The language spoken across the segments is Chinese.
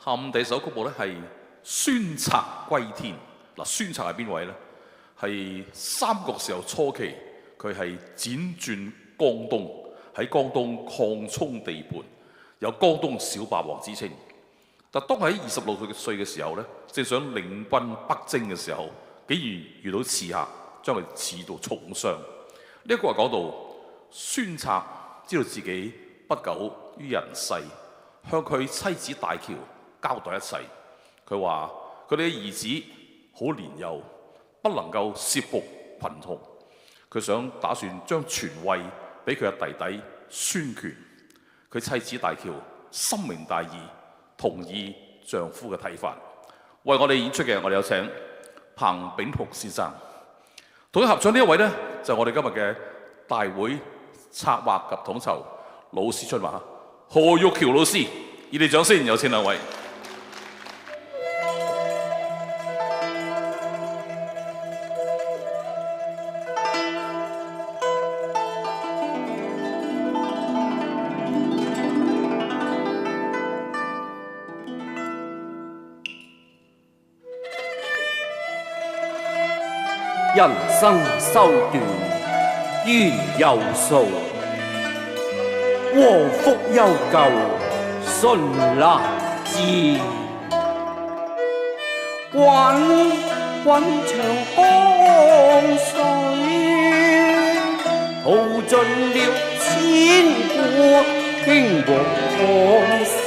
下午第一首曲目咧係孫策歸天。嗱，孫策係邊位咧？係三國時候初期，佢係輾轉江東，喺江東擴充地盤，有江東小霸王之稱。但當喺26歲嘅時候咧，正想領軍北征嘅時候，竟然遇到刺客，將佢刺到重傷。呢一個係講到孫策知道自己不久於人世，向佢妻子大喬交代一切。佢話佢哋嘅兒子好年幼，不能夠攝服群雄。佢想打算將傳位俾佢嘅弟弟孫權。佢妻子大喬深明大義，同意丈夫嘅睇法。為我哋演出嘅，我哋有請彭炳鴻先生。同佢合唱呢一位呢，就係我哋今日嘅大會策劃及統籌老師出馬何玉橋老師。熱烈掌聲，有請兩位。人生修短，緣有數，禍福悠久，順難知。滾滾長江水，淘盡了千古興往事，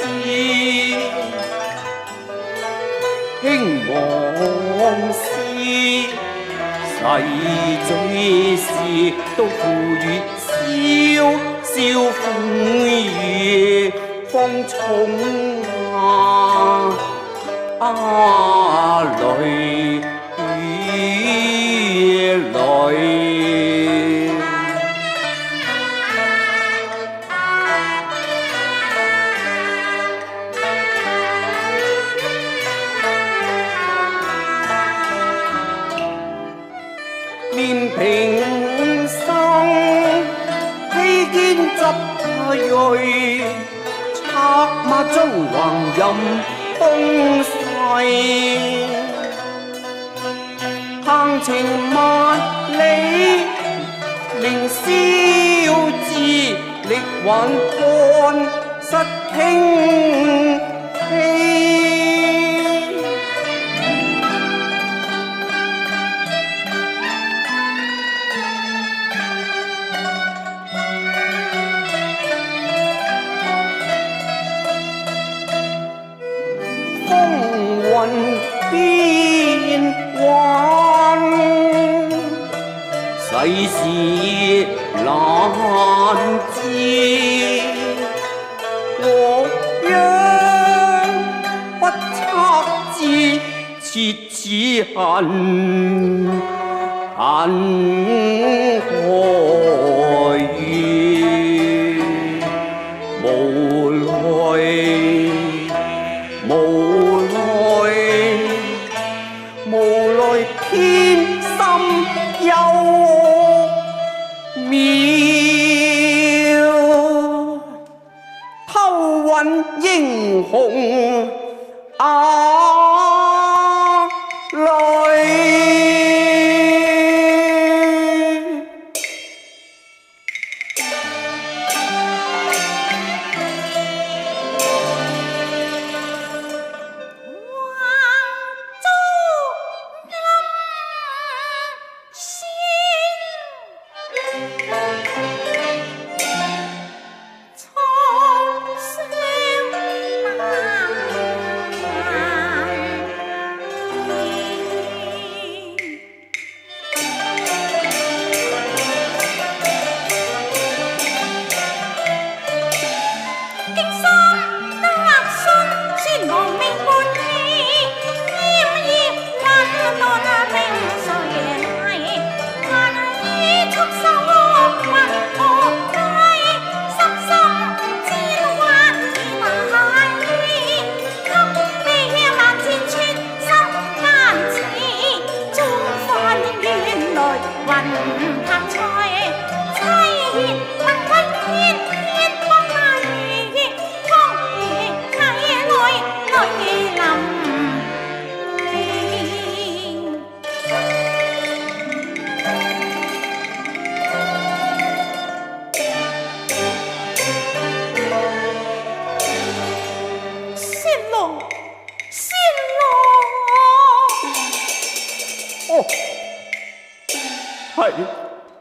興往事。逝最時，都付與蕭蕭風雨風重淚與淚。面平生，披肩執銳，策馬中橫任東西。行程萬里，凌霄志，力挽乾失傾氣。變幻，世事難知。我若不測知，切此恨何怨？無奈偏心幽渺，偷運英雄淚。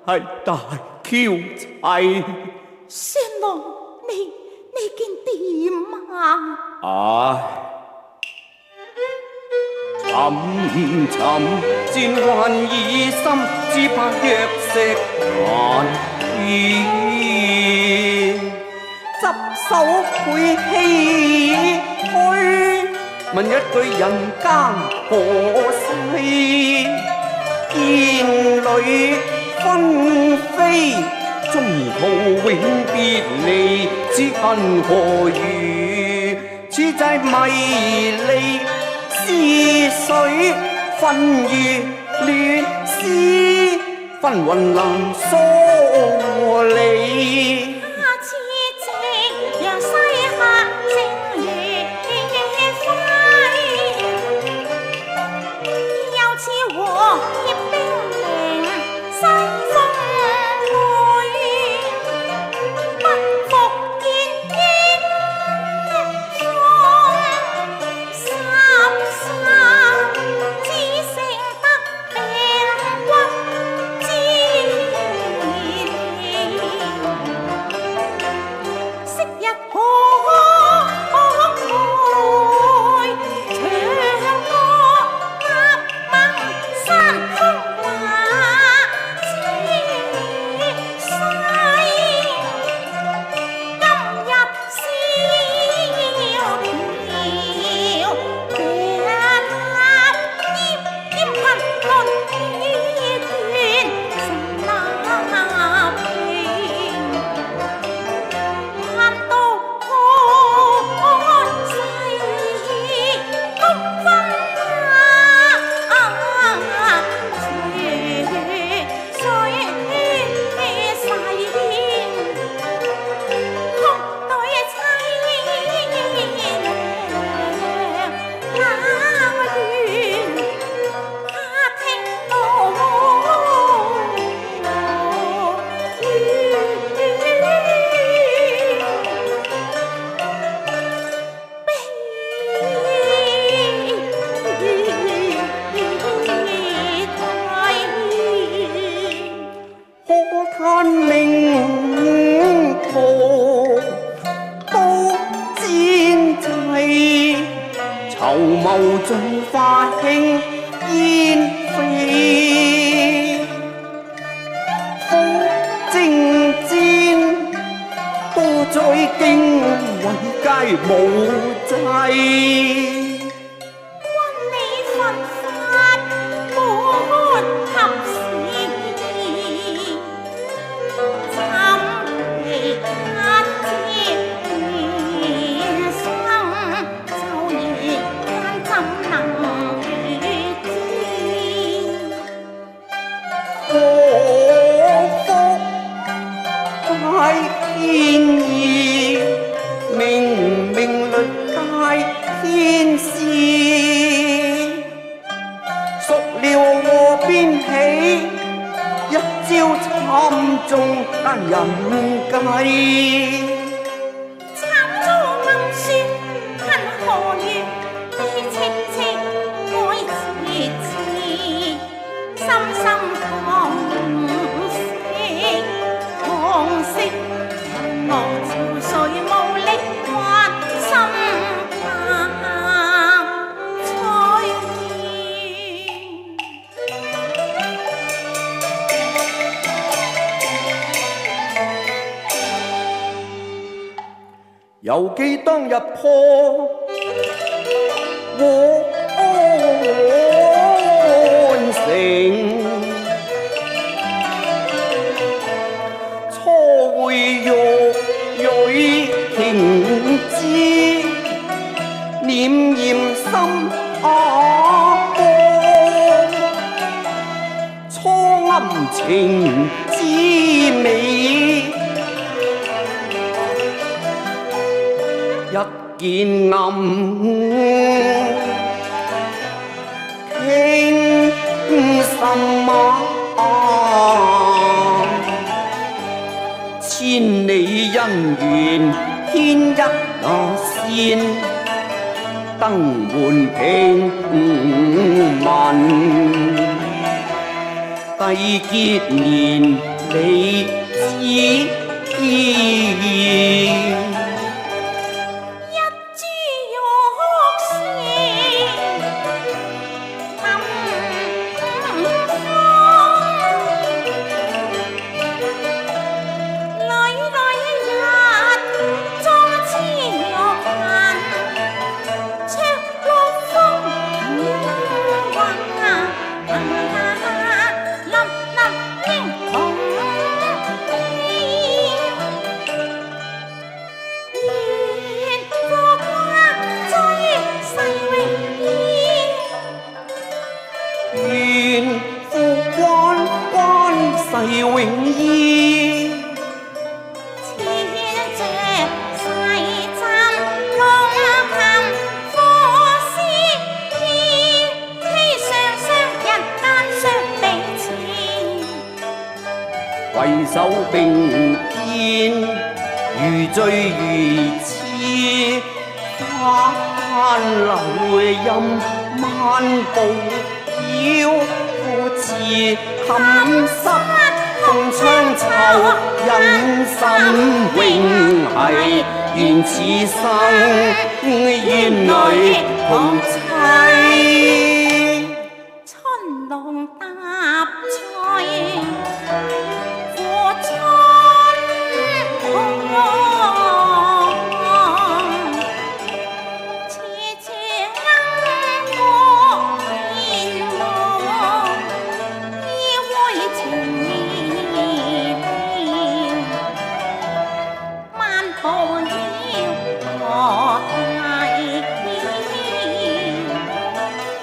係大橋仔。仙郎，你見點啊？唉，沉戰還疑心，只怕藥石難填。執手配器去，問一句人間何世？煙裏紛飛，中途永別離，知恨何如？此際迷離，思緒紛如亂絲，紛雲能疏離。籌謀盡化輕煙飛，風正戰多災經雲皆無際。天意明明律大天使，孰料禍邊起，一朝慘中得人計。猶記當日破獲安城，初會玉蕊停枝，念嚴心波，初暗情之美。一見暗，傾什麼？千里姻緣牽一線，登門平民，締結連理枝。永依，千隻細針long含火絲，欺上人間相彼此，攜手並肩，如醉如痴，翻流音漫步飄似冚濕。共窗秋，人心永繫，願此生願侶同棲。春浪搭翠，和春似似鶯歌燕舞，依偎情。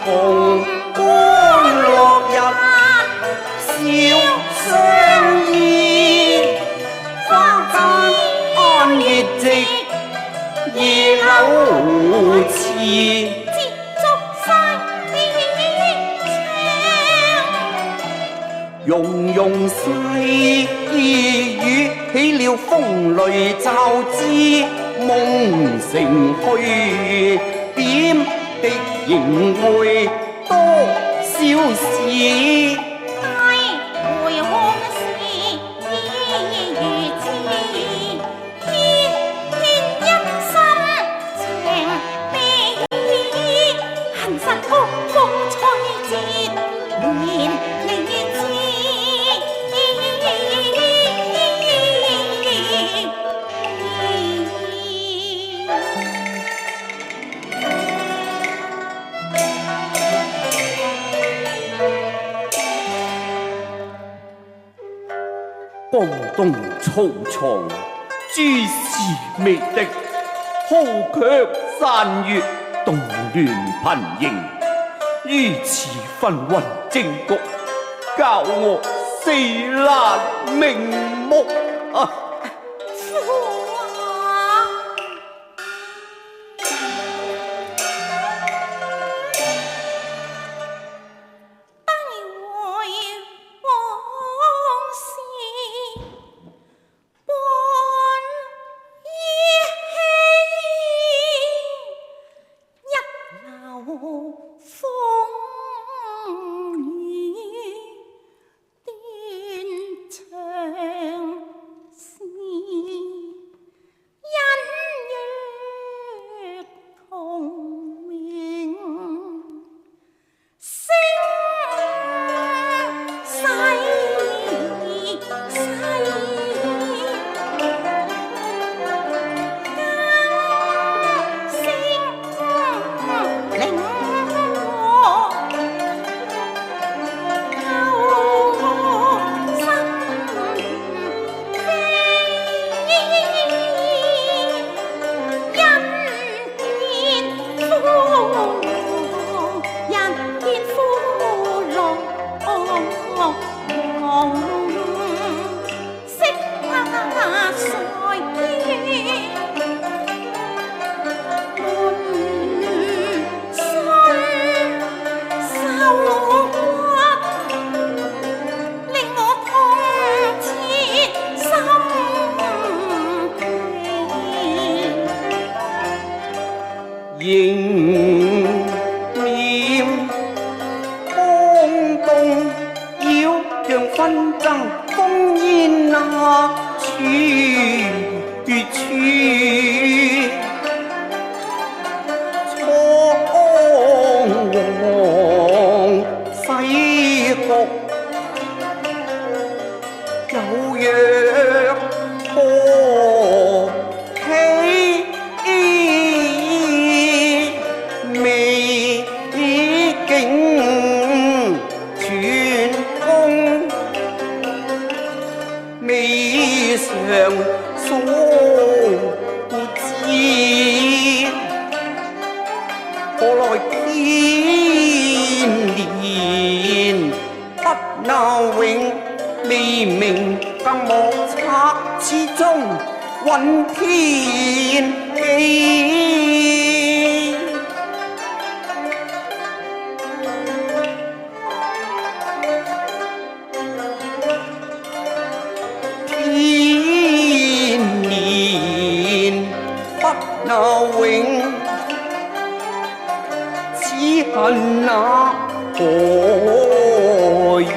紅光落日，笑相依，花間安月夕，夜柳詞。接觸晒融融細雨，起了風雷驟之，夢成虛，點滴仍會多少事。帶回往事已如痴，天天一心情悲，恨殺曲風吹折連理枝。江東草叢，諸事未定，浩卻山岳，動亂頻仍。於此紛紜政局，教我死難瞑目啊！念，江東擾攘紛爭，烽煙那處處。西國有約破起，美景全功，未嘗所知。何來天年不能永，未明更莫測之中揾天機。天年不能永，此恨那何如？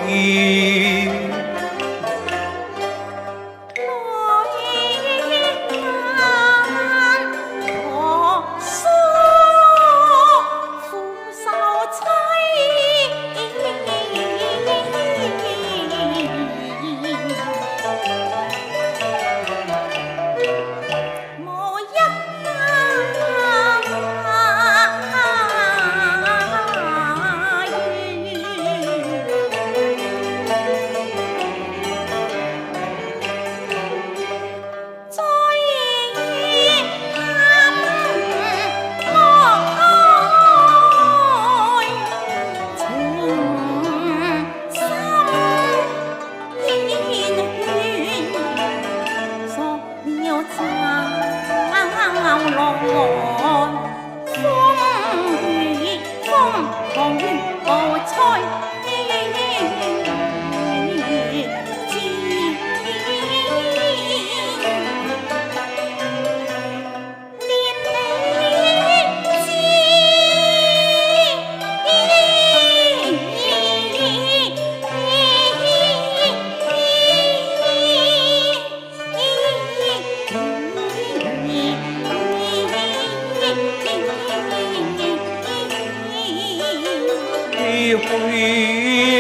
去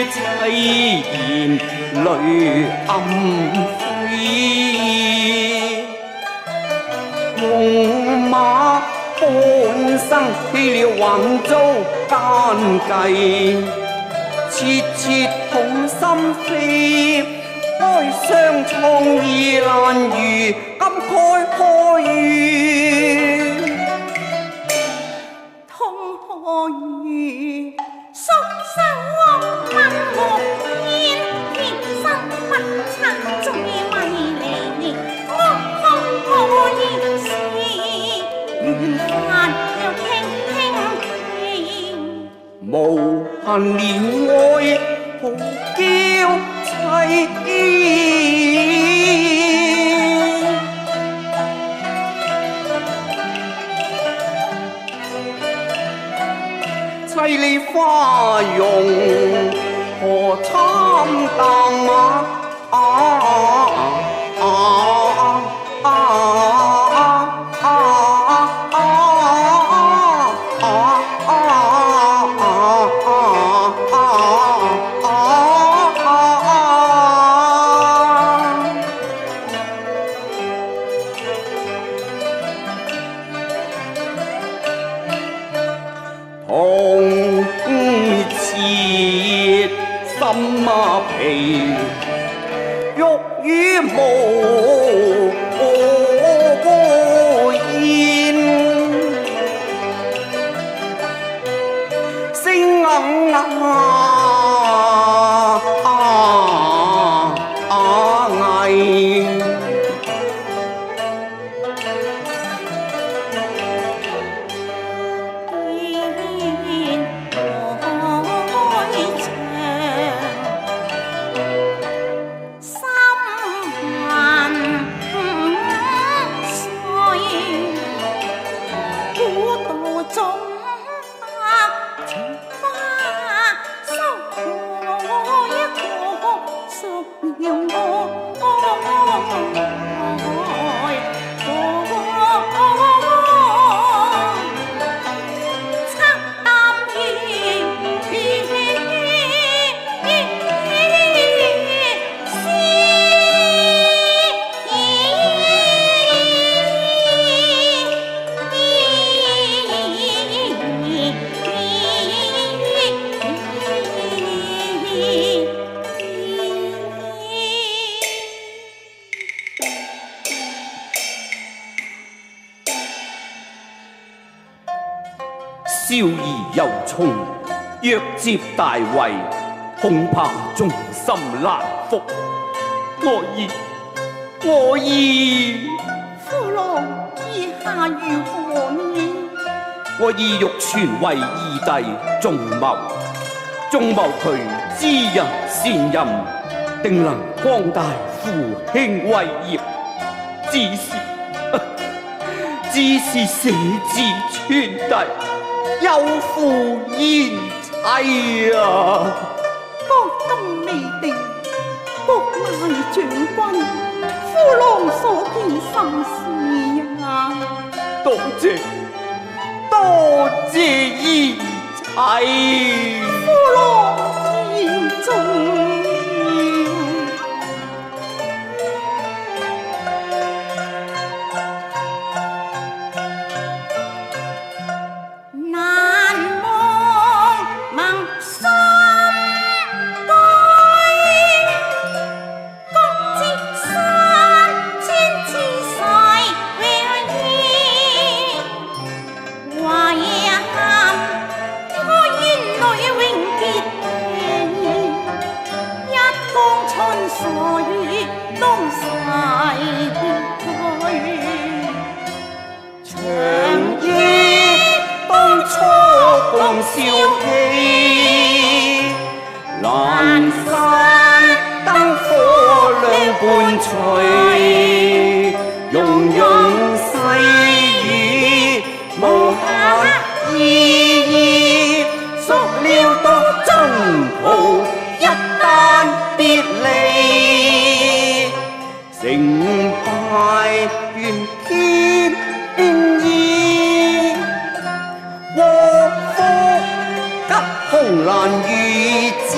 凄然淚暗灰，戎馬半生棄了橫遭奸計，切切痛心扉，哀傷創意難如，感慨何如？痛何如？宿守問無天，天生不測最迷離，我空可以是緣分要傾傾傾，無限憐愛豪嬌凄凄厲花容何參淡痛切心疲，欲語無言，聲哽哽古道中。兒有衝，若接大位，恐怕眾心難服。我意父郎意下如何呢？我意欲傳為二弟仲謀，仲謀佢知人善任，定能光大父兄偉業。只是社稷傳遞，有負賢妻啊！國今未定，國內將軍，父郎所見甚是啊！多謝賢妻，父郎言重。笑氣，闌珊燈火兩伴隨，融融細雨無限意義，塑料獨爭途，一旦別離，成敗願天意。紅蘭遇知，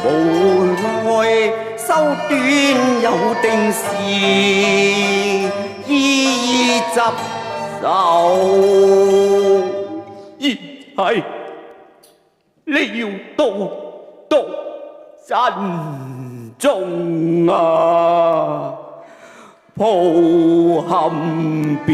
無奈修短有定時，依執手。賢妻，你要多珍重啊！抱憾別。